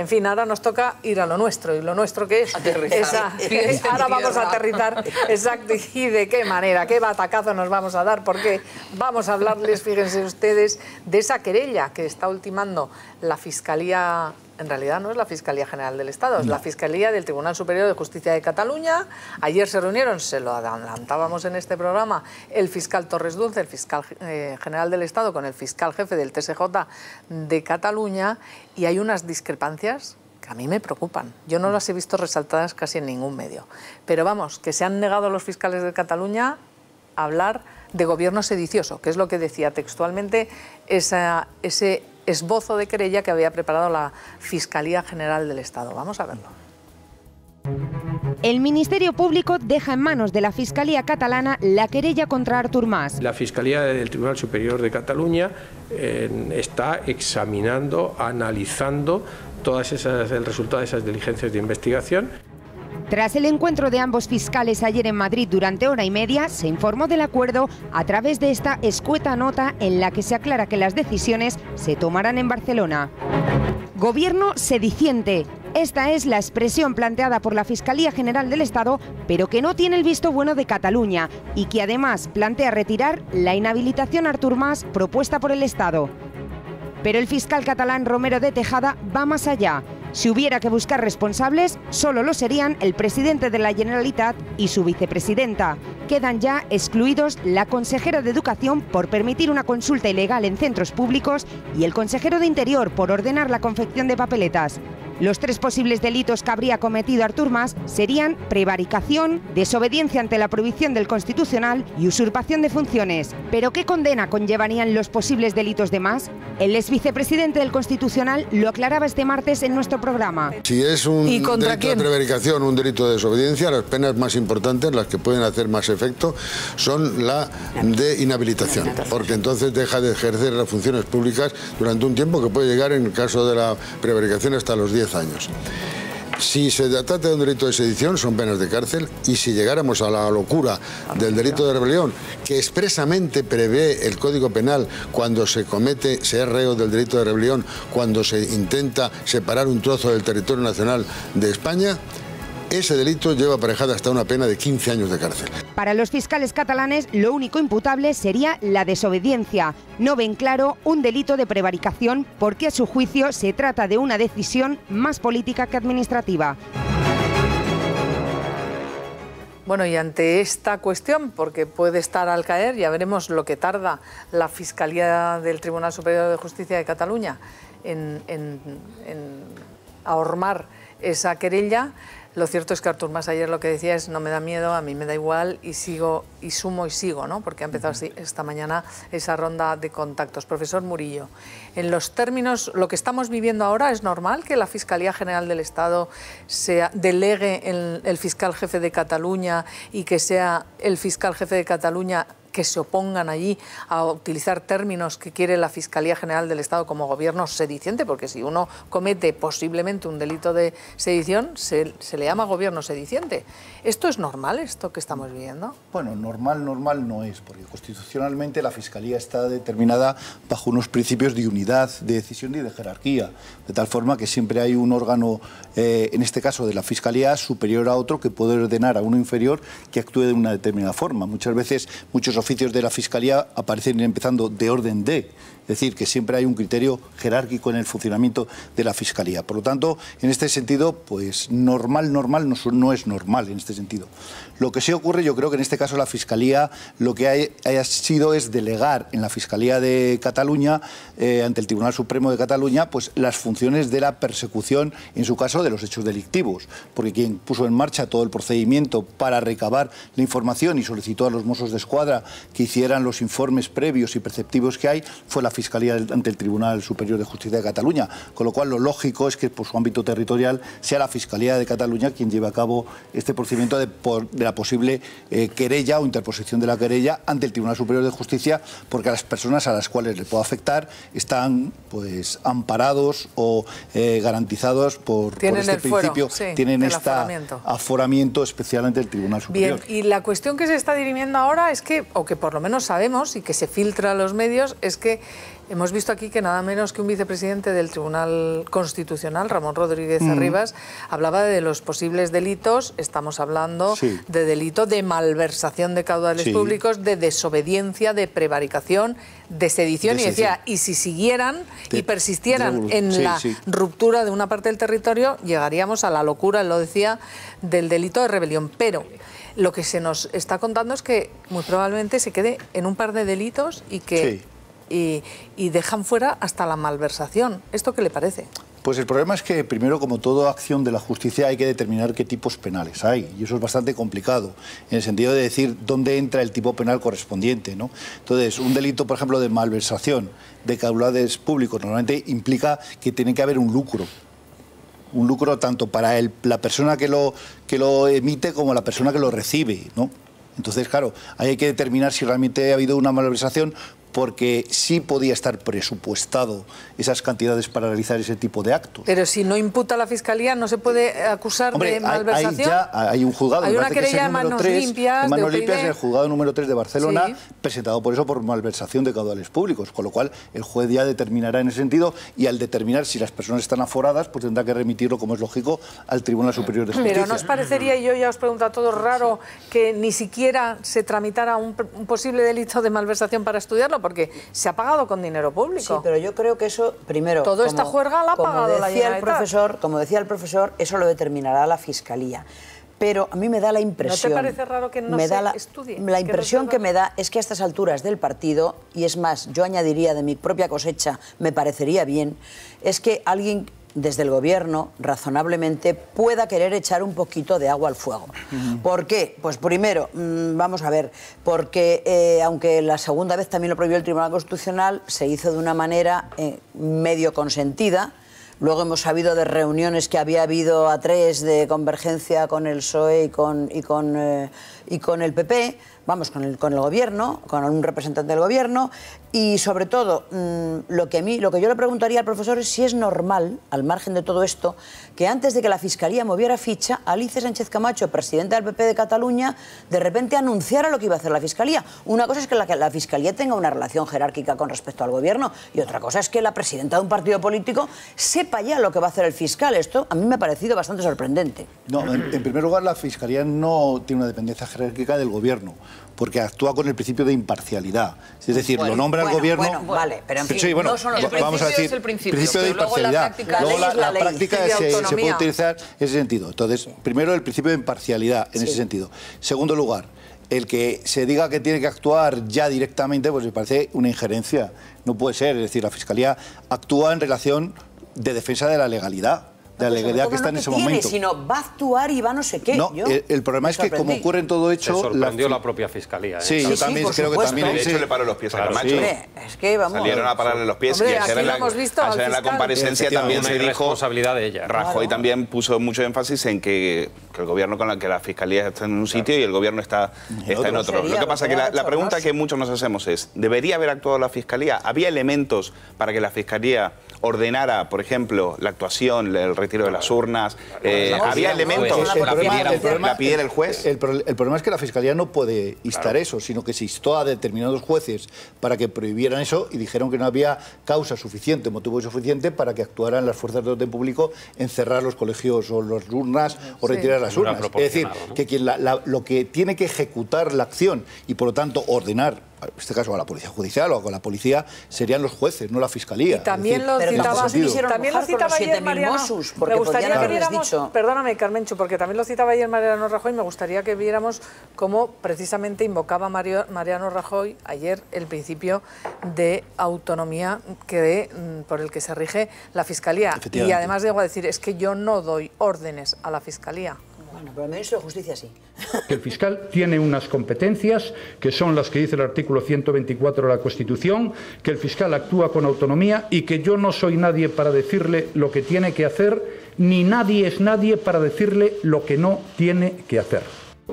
En fin, ahora nos toca ir a lo nuestro, y lo nuestro que es ahora vamos a aterrizar, exacto, y de qué manera, qué batacazo nos vamos a dar, porque vamos a hablarles, fíjense ustedes, de esa querella que está ultimando la Fiscalía. En realidad no es la Fiscalía General del Estado, es la Fiscalía del Tribunal Superior de Justicia de Cataluña. Ayer se reunieron, se lo adelantábamos en este programa, el fiscal Torres Dulce, el fiscal general del Estado, con el fiscal jefe del TSJ de Cataluña, y hay unas discrepancias que a mí me preocupan. Yo no las he visto resaltadas casi en ningún medio. Pero vamos, que se han negado los fiscales de Cataluña a hablar de gobierno sedicioso, que es lo que decía textualmente ese esbozo de querella que había preparado la Fiscalía General del Estado. Vamos a verlo. El Ministerio Público deja en manos de la Fiscalía catalana la querella contra Artur Mas. La Fiscalía del Tribunal Superior de Cataluña está examinando, analizando el resultado de esas diligencias de investigación. Tras el encuentro de ambos fiscales ayer en Madrid durante hora y media, se informó del acuerdo a través de esta escueta nota en la que se aclara que las decisiones se tomarán en Barcelona. Gobierno sediciente. Esta es la expresión planteada por la Fiscalía General del Estado, pero que no tiene el visto bueno de Cataluña y que además plantea retirar la inhabilitación a Artur Mas propuesta por el Estado. Pero el fiscal catalán Romero de Tejada va más allá. Si hubiera que buscar responsables, solo lo serían el presidente de la Generalitat y su vicepresidenta. Quedan ya excluidos la consejera de Educación por permitir una consulta ilegal en centros públicos y el consejero de Interior por ordenar la confección de papeletas. Los tres posibles delitos que habría cometido Artur Mas serían prevaricación, desobediencia ante la prohibición del Constitucional y usurpación de funciones. ¿Pero qué condena conllevarían los posibles delitos de Mas? El ex vicepresidente del Constitucional lo aclaraba este martes en nuestro programa. Si es un delito de prevaricación, un delito de desobediencia, las penas más importantes, las que pueden hacer más efecto, son la de inhabilitación, porque entonces deja de ejercer las funciones públicas durante un tiempo que puede llegar, en el caso de la prevaricación, hasta los 10 años. Si se trata de un delito de sedición, son penas de cárcel, y si llegáramos a la locura del delito de rebelión, que expresamente prevé el Código Penal cuando se es reo del delito de rebelión, cuando se intenta separar un trozo del territorio nacional de España, ese delito lleva aparejada hasta una pena de 15 años de cárcel. Para los fiscales catalanes, lo único imputable sería la desobediencia. No ven claro un delito de prevaricación porque a su juicio se trata de una decisión más política que administrativa. Bueno, y ante esta cuestión, porque puede estar al caer, ya veremos lo que tarda la Fiscalía del Tribunal Superior de Justicia de Cataluña en ahormar esa querella. Lo cierto es que Artur Mas ayer lo que decía es: no me da miedo, a mí me da igual, y sigo, y sumo y sigo, ¿no? Porque ha empezado esta mañana esa ronda de contactos. Profesor Murillo, en los términos, lo que estamos viviendo ahora, ¿es normal que la Fiscalía General del Estado delegue el fiscal jefe de Cataluña y que sea el fiscal jefe de Cataluña que se opongan allí a utilizar términos que quiere la Fiscalía General del Estado como gobierno sediciente? Porque si uno comete posiblemente un delito de sedición, se le llama gobierno sediciente. ¿Esto es normal, esto que estamos viviendo? Bueno, normal no es, porque constitucionalmente la Fiscalía está determinada bajo unos principios de unidad, de decisión y de jerarquía, de tal forma que siempre hay un órgano, en este caso de la Fiscalía, superior a otro, que puede ordenar a uno inferior que actúe de una determinada forma. Muchas veces, muchos oficios de la Fiscalía aparecen empezando de orden de, es decir, que siempre hay un criterio jerárquico en el funcionamiento de la Fiscalía. Por lo tanto, en este sentido, pues normal no es normal en este sentido. Lo que sí ocurre, yo creo que en este caso la Fiscalía lo que haya sido es delegar en la Fiscalía de Cataluña, ante el Tribunal Supremo de Cataluña, pues las funciones de la persecución, en su caso, de los hechos delictivos, porque quien puso en marcha todo el procedimiento para recabar la información y solicitó a los Mossos de Escuadra que hicieran los informes previos y perceptivos que hay, fue la Fiscalía ante el Tribunal Superior de Justicia de Cataluña, con lo cual lo lógico es que por su ámbito territorial sea la Fiscalía de Cataluña quien lleve a cabo este procedimiento de la posible querella o interposición de la querella ante el Tribunal Superior de Justicia, porque a las personas a las cuales le pueda afectar están pues amparados o garantizados por este principio, tienen este aforamiento especial ante el Tribunal Superior. Bien, y la cuestión que se está dirimiendo ahora es que, o que por lo menos sabemos y que se filtra a los medios, es que Hemos visto aquí que nada menos que un vicepresidente del Tribunal Constitucional, Ramón Rodríguez Arribas, hablaba de los posibles delitos. Estamos hablando de delito de malversación de caudales públicos, de desobediencia, de prevaricación, de sedición. Y decía, y si siguieran y persistieran en la ruptura de una parte del territorio, llegaríamos a la locura, él lo decía, del delito de rebelión. Pero lo que se nos está contando es que muy probablemente se quede en un par de delitos y que y dejan fuera hasta la malversación. ¿Esto qué le parece? Pues el problema es que, primero, como toda acción de la justicia, hay que determinar qué tipos penales hay. Y eso es bastante complicado, en el sentido de decir dónde entra el tipo penal correspondiente, ¿no? Entonces, un delito, por ejemplo, de malversación de caudales públicos, normalmente implica que tiene que haber un lucro. Un lucro tanto para la persona que lo emite como la persona que lo recibe, ¿no? Entonces, claro, ahí hay que determinar si realmente ha habido una malversación, porque sí podía estar presupuestado esas cantidades para realizar ese tipo de actos. Pero si no imputa la Fiscalía, ¿no se puede acusar de malversación? Ahí ya hay un juzgado. Hay una querella de manos limpias. En manos limpias, en el juzgado número 3 de Barcelona, presentado por eso por malversación de caudales públicos, con lo cual el juez ya determinará en ese sentido, y al determinar si las personas están aforadas, pues tendrá que remitirlo, como es lógico, al Tribunal Superior de Justicia. Pero ¿no os parecería, y yo ya os pregunto a todos, raro que ni siquiera se tramitara un posible delito de malversación para estudiarlo? Porque se ha pagado con dinero público. Sí, pero yo creo que eso, primero... Toda esta juerga la ha pagado la Generalitat. Como decía el profesor, eso lo determinará la Fiscalía. Pero a mí me da la impresión... ¿No te parece raro que no se estudie? La impresión que me da es que a estas alturas del partido, y es más, yo añadiría de mi propia cosecha, me parecería bien, es que alguien desde el Gobierno, razonablemente, pueda querer echar un poquito de agua al fuego. ¿Por qué? Pues primero, vamos a ver, porque aunque la segunda vez también lo prohibió el Tribunal Constitucional, se hizo de una manera medio consentida. Luego hemos sabido de reuniones que había habido a tres de convergencia con el PSOE y con el PP, vamos, con el Gobierno, con un representante del Gobierno, y sobre todo lo que yo le preguntaría al profesor es si es normal, al margen de todo esto, que antes de que la Fiscalía moviera ficha, Alicia Sánchez Camacho, presidenta del PP de Cataluña, de repente anunciara lo que iba a hacer la Fiscalía. Una cosa es que la Fiscalía tenga una relación jerárquica con respecto al Gobierno, y otra cosa es que la presidenta de un partido político sepa ya lo que va a hacer el fiscal. Esto a mí me ha parecido bastante sorprendente. No, en primer lugar, la Fiscalía no tiene una dependencia jerárquica del Gobierno, porque actúa con el principio de imparcialidad. Es decir, lo nombra el Gobierno... Vale, pero en fin, sí, bueno, no son los vamos a decir, el principio de imparcialidad. Luego la práctica se puede utilizar en ese sentido. Entonces, primero, el principio de imparcialidad en ese sentido. Segundo lugar, el que se diga que tiene que actuar ya directamente, pues me parece una injerencia. No puede ser. Es decir, la Fiscalía actúa en relación de defensa de la legalidad. De la legalidad que está en ese momento. Sino va a actuar y va no sé qué. No, el problema es que, como ocurre en todo hecho... Se sorprendió la propia Fiscalía. Sí, yo también creo que también... De hecho, le paró los pies a Camacho. Es que vamos... Salieron a pararle los pies. Hombre, y ayer en la comparecencia también se dijo... responsabilidad de ella. Rajoy también puso mucho énfasis en que el Gobierno, que la Fiscalía está en un sitio y el Gobierno está en otro. Lo que pasa es que la pregunta que muchos nos hacemos es, ¿debería haber actuado la Fiscalía? ¿Había elementos para que la Fiscalía ordenara, por ejemplo, la actuación, el retiro de las urnas? ¿Había elementos? ¿La pidiera el juez? El problema es que la Fiscalía no puede instar eso, sino que se instó a determinados jueces para que prohibieran eso, y dijeron que no había causa suficiente, motivo suficiente para que actuaran las fuerzas de orden público en cerrar los colegios o las urnas o retirar las urnas. Es decir, que lo que tiene que ejecutar la acción y, por lo tanto, ordenar, en este caso a la Policía Judicial o a la Policía, serían los jueces, no la Fiscalía. Y también lo citaba ayer Mariano. Me gustaría que viéramos, perdóname, Carmencho, porque también lo citaba ayer Mariano Rajoy, me gustaría que viéramos cómo precisamente invocaba Mariano Rajoy ayer el principio de autonomía por el que se rige la Fiscalía. Y además debo decir, es que yo no doy órdenes a la Fiscalía. Bueno, pero el Ministro de Justicia sí. Que el fiscal tiene unas competencias que son las que dice el artículo 124 de la Constitución, que el fiscal actúa con autonomía y que yo no soy nadie para decirle lo que tiene que hacer, ni nadie es nadie para decirle lo que no tiene que hacer.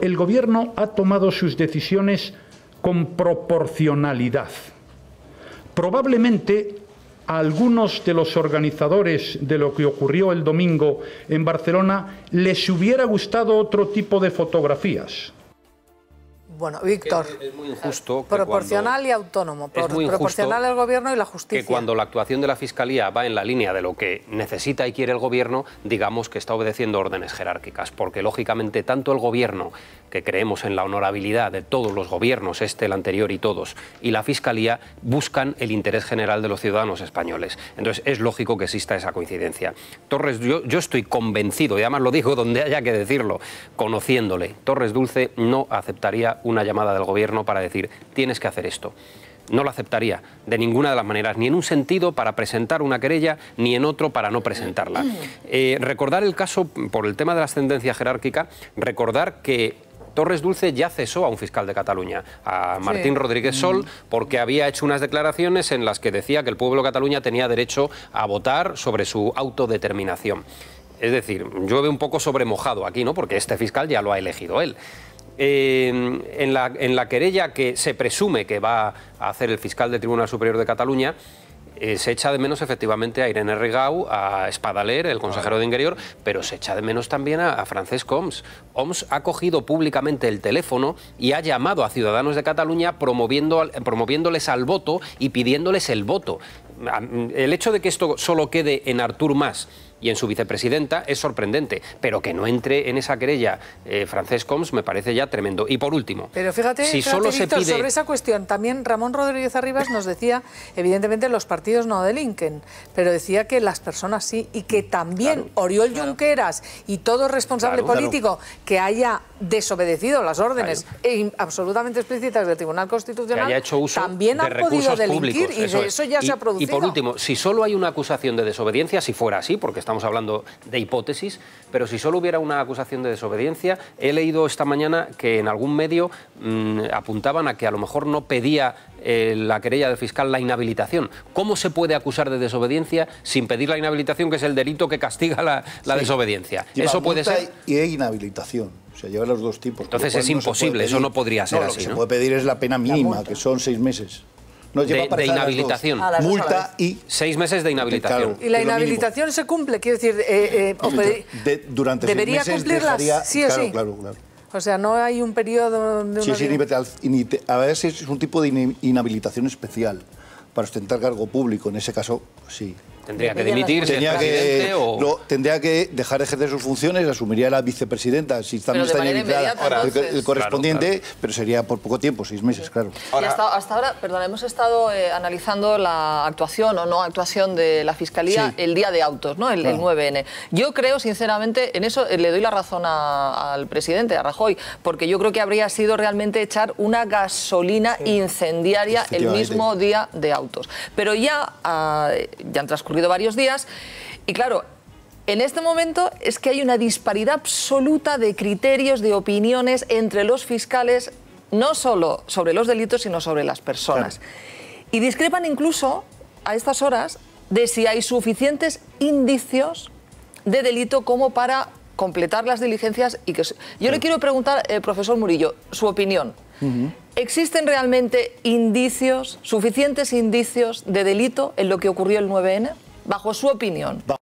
El Gobierno ha tomado sus decisiones con proporcionalidad. Probablemente a algunos de los organizadores de lo que ocurrió el domingo en Barcelona les hubiera gustado otro tipo de fotografías. Bueno, Víctor, es muy injusto proporcional y autónomo, proporcional al gobierno y la justicia. Que cuando la actuación de la Fiscalía va en la línea de lo que necesita y quiere el gobierno, digamos que está obedeciendo órdenes jerárquicas, porque lógicamente tanto el gobierno, que creemos en la honorabilidad de todos los gobiernos, el anterior y todos, y la Fiscalía buscan el interés general de los ciudadanos españoles. Entonces es lógico que exista esa coincidencia. Torres, yo estoy convencido, y además lo digo donde haya que decirlo, conociéndole, Torres Dulce no aceptaría una llamada del gobierno para decir, tienes que hacer esto. No lo aceptaría de ninguna de las maneras, ni en un sentido para presentar una querella, ni en otro para no presentarla. Recordar el caso, por el tema de la ascendencia jerárquica, recordar que Torres Dulce ya cesó a un fiscal de Cataluña, a Martín Rodríguez Sol, porque había hecho unas declaraciones en las que decía que el pueblo de Cataluña tenía derecho a votar sobre su autodeterminación. Es decir, llueve un poco sobre mojado aquí, ¿no? Porque este fiscal ya lo ha elegido él. En la querella que se presume que va a hacer el fiscal del Tribunal Superior de Cataluña, se echa de menos efectivamente a Irene Rigau, a Espadaler, el consejero de Interior, pero se echa de menos también a Francesc Homs. Homs ha cogido públicamente el teléfono y ha llamado a ciudadanos de Cataluña promoviéndoles al voto y pidiéndoles el voto. El hecho de que esto solo quede en Artur Mas y en su vicepresidenta es sorprendente, pero que no entre en esa querella Francesc Homs me parece ya tremendo. Y por último, pero fíjate Víctor, sobre esa cuestión, también Ramón Rodríguez Arribas nos decía, evidentemente los partidos no delinquen, pero decía que las personas sí, y que también Oriol Junqueras y todo responsable político que haya desobedecido las órdenes absolutamente explícitas del Tribunal Constitucional, que haya hecho uso también han podido delinquir, y de eso ya se ha producido. Y por último, si solo hay una acusación de desobediencia, si fuera así, porque estamos hablando de hipótesis, pero si solo hubiera una acusación de desobediencia, he leído esta mañana que en algún medio apuntaban a que a lo mejor no pedía la querella del fiscal la inhabilitación. ¿Cómo se puede acusar de desobediencia sin pedir la inhabilitación, que es el delito que castiga la desobediencia? Eso puede ser. Y inhabilitación. O sea, lleva los dos tipos. Entonces es imposible, eso no podría ser así, Lo que se puede pedir es la pena mínima, que son 6 meses. De inhabilitación. Multa y 6 meses de inhabilitación. ¿Y la inhabilitación se cumple? Quiero decir, durante 6 ¿debería meses cumplirlas sí o sí? Claro. O sea, no hay un periodo de a veces es un tipo de inhabilitación especial para ostentar cargo público. En ese caso, sí. Tendría que dimitir, tendría que dejar de ejercer sus funciones, asumiría la vicepresidenta, si también está inhabilitada el correspondiente, pero sería por poco tiempo, 6 meses, claro. Y hasta ahora, perdón, hemos estado analizando la actuación o no actuación de la Fiscalía el día de autos, ¿no? El 9N. Yo creo, sinceramente, en eso le doy la razón al presidente, a Rajoy, porque yo creo que habría sido realmente echar una gasolina incendiaria el mismo día de autos. Pero ya han transcurrido varios días y claro, en este momento es que hay una disparidad absoluta de criterios, de opiniones entre los fiscales, no solo sobre los delitos, sino sobre las personas. Y discrepan incluso a estas horas de si hay suficientes indicios de delito como para completar las diligencias. Y que yo le quiero preguntar, profesor Murillo, su opinión. ¿Existen realmente indicios, suficientes indicios de delito en lo que ocurrió el 9N? Bajo su opinión.